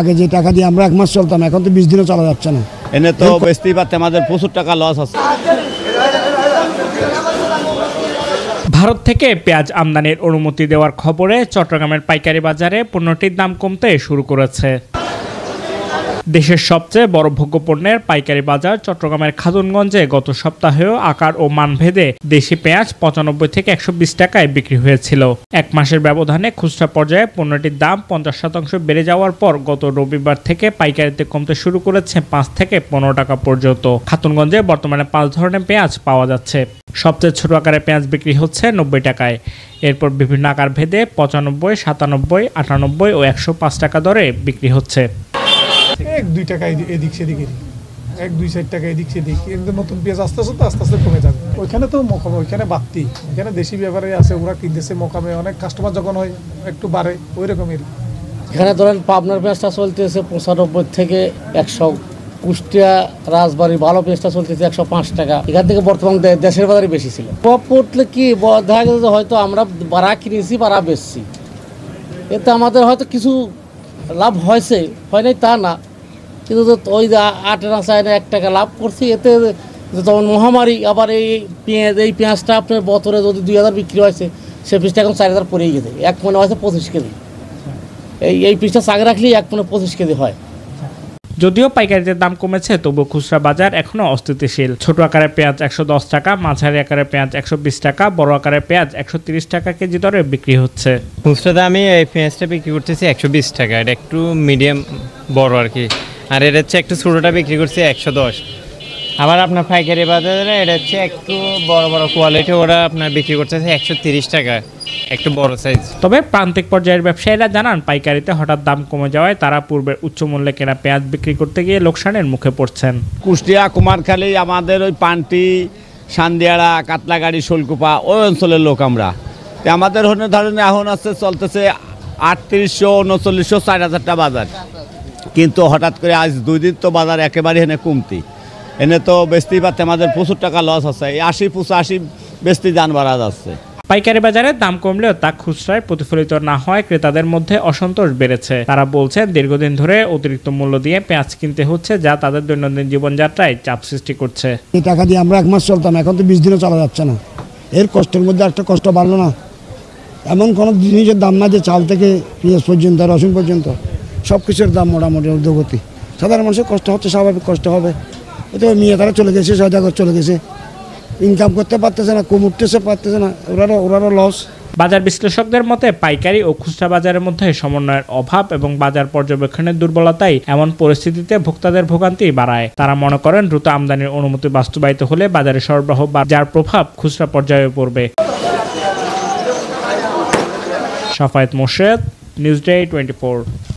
আগে যে টাকা দিয়ে আমরা 1 মাস চলতাম, এখন তো 20 দিনও চলা যাচ্ছে না। এনে তো বেচতেই পারতে আমাদের প্রচুর টাকা লস আছে। ভারত থেকে পেঁয়াজ আমদানির অনুমতি দেওয়ার খবরে চট্টগ্রামের পাইকারি বাজারে পণ্যটির দাম কমতে শুরু করেছে। দেশের সবচেয়ে বড় ভোগ্যপণ্যের পাইকারি বাজার চট্টগ্রামের খাতুনগঞ্জে গত সপ্তাহেও আকার ও মানভেদে দেশি পেঁয়াজ 95 থেকে 120 টাকায় বিক্রি হয়েছিল। 1 মাসের ব্যবধানে খুচরা পর্যায়ে পণ্যটির দাম 50% বেড়ে যাওয়ার পর গত রবিবার থেকে পাইকারিতে কমতে শুরু করেছে 5 থেকে 15 টাকা পর্যন্ত। খাতুনগঞ্জে বর্তমানে 5 ধরনের পেঁয়াজ পাওয়া যাচ্ছে। সবচেয়ে ছোট আকারের পেঁয়াজ বিক্রি হচ্ছে 90 টাকায়। এরপর বিভিন্ন আকার ভেদে 95, 97, 98 ও 105 টাকা দরে বিক্রি হচ্ছে। 1-2 টাকা এদিক সেদিক 1-2-4 টাকা এদিক সেদিক, কিন্তু নতুন পেঁয়াজ আস্তে আস্তে কমে যাবে। ওইখানে তো মোকামে, ওইখানে বাড়তি, ওইখানে দেশি ব্যাপারে আছে, ওরা কিনতেছে মোকামে, অনেক কাস্টমার যখন হয় একটু বাড়ে ওই রকমের। এখানে ধরেন পাবনার পেঁয়াজটা চলতেছে 95 থেকে 100, কুষ্টিয়া রাজবাড়ি ভালো পেঁয়াজটা চলতেছে 105 টাকা। এখান থেকে বর্তমান দেশের বাজারে বেশি ছিল। প্রভাব পড়লে কি দেখা গেছে হয়তো আমরা বাড়া কিনেছি বাড়া বেচছি, এতে আমাদের হয়তো কিছু লাভ হয়েছে, হয় নাই তা না, কিন্তু ওই যে 8 আনা 4 1 টাকা লাভ করছি। এতে তখন মহামারী আবার এই পেঁয়াজটা আপনার বছরে যদি 2000 বিক্রি হয়েছে, সে পিসটা এখন 4000 পরেই গেছে। 1 মনে হয়েছে 25 কেজি। এই পিসটা চাগে রাখলেই 1 মনে 25 কেজি হয়। যদিও পাইকারিতে দাম কমেছে, তবুও খুচরা বাজার এখনো অস্থিতিশীল। ছোট আকারের পেঁয়াজ 110 টাকা, মাঝারি আকারের পেঁয়াজ 120 টাকা, বড় আকারের পেঁয়াজ 130 টাকা কেজি দরে বিক্রি হচ্ছে। খুচরাতে আমি এই পেঁয়াজটা বিক্রি করতেছি 120 টাকা, এটা একটু মিডিয়াম বড় আর কি। আর এটা হচ্ছে একটু ছোটোটা বিক্রি করছি 110। আবার আপনার পাইকারি বাজারে এটা হচ্ছে একটু বড় কোয়ালিটি, ওরা আপনার বিক্রি করতেছে 130 টাকা, একটু বড় সাইজ। তবে প্রান্তিক পর্যায়ের ব্যবসায়ীরা জানান, পাইকারিতে হঠাৎ দাম কমে যাওয়ায় তারা পূর্বের উচ্চ মূল্যে কেনা পেঁয়াজ বিক্রি করতে গিয়ে লোকসানের মুখে পড়ছেন। কুষ্টিয়া, কুমারখালী, আমাদের ওই পান্টি, সান্দিয়াড়া, কাতলাগাড়ি, শোলকুপা ওই অঞ্চলের লোক আমরা। আমাদের ধরেন এখন চলতেছে 3800, 3900, 4000 টাকা বাজার। কিন্তু হঠাৎ করে আজ 2 দিন তো বাজার একেবারে এনে কমতি, এনে তো বেচতেই পারতে আমাদের প্রচুর টাকা লস আছে। 80-85 বেচতে যান বাড়া যাচ্ছে। পাইকারি বাজারে দাম কমলেও তা খুচরায় প্রতিফলিত না হয় ক্রেতাদের মধ্যে অসন্তোষ বেড়েছে। তারা বলছেন, দীর্ঘদিন ধরে অতিরিক্ত মূল্য দিয়ে পেঁয়াজ কিনতে হচ্ছে, যা তাদের দৈনন্দিন জীবনযাত্রায় চাপ সৃষ্টি করছে। এই টাকা দিয়ে আমরা 1 মাস চলতাম, এখন তো 20 দিনও চলা যাচ্ছে না। এর কষ্টের মধ্যে একটা কষ্ট বাড়লো না। এমন কোনো জিনিসের দাম না যে চাল থেকে পেঁয়াজ পর্যন্ত, রসুন পর্যন্ত সব কিছুর দাম মোটামুটি ঊর্ধ্বগতি। সাধারণ মানুষের কষ্ট হচ্ছে, স্বাভাবিক কষ্ট হবে। তো মেয়ে তারা চলে গেছে, সজাগর চলে গেছে, ইনকাম করতে পারতেছে না, কম উঠতেছে পারতেছে না, ওরারও লস। বাজার বিশ্লেষকদের মতে, পাইকারি ও খুচরা বাজারের মধ্যে সমন্বয়ের অভাব এবং বাজার পর্যবেক্ষণের দুর্বলতাই এমন পরিস্থিতিতে ভোক্তাদের ভোগান্তি বাড়ায়। তারা মনে করেন, দ্রুত আমদানির অনুমতি বাস্তবায়িত হলে বাজারে সরবরাহ বা যার প্রভাব খুচরা পর্যায়ে পড়বে। Shafayet Morshed, news day 24।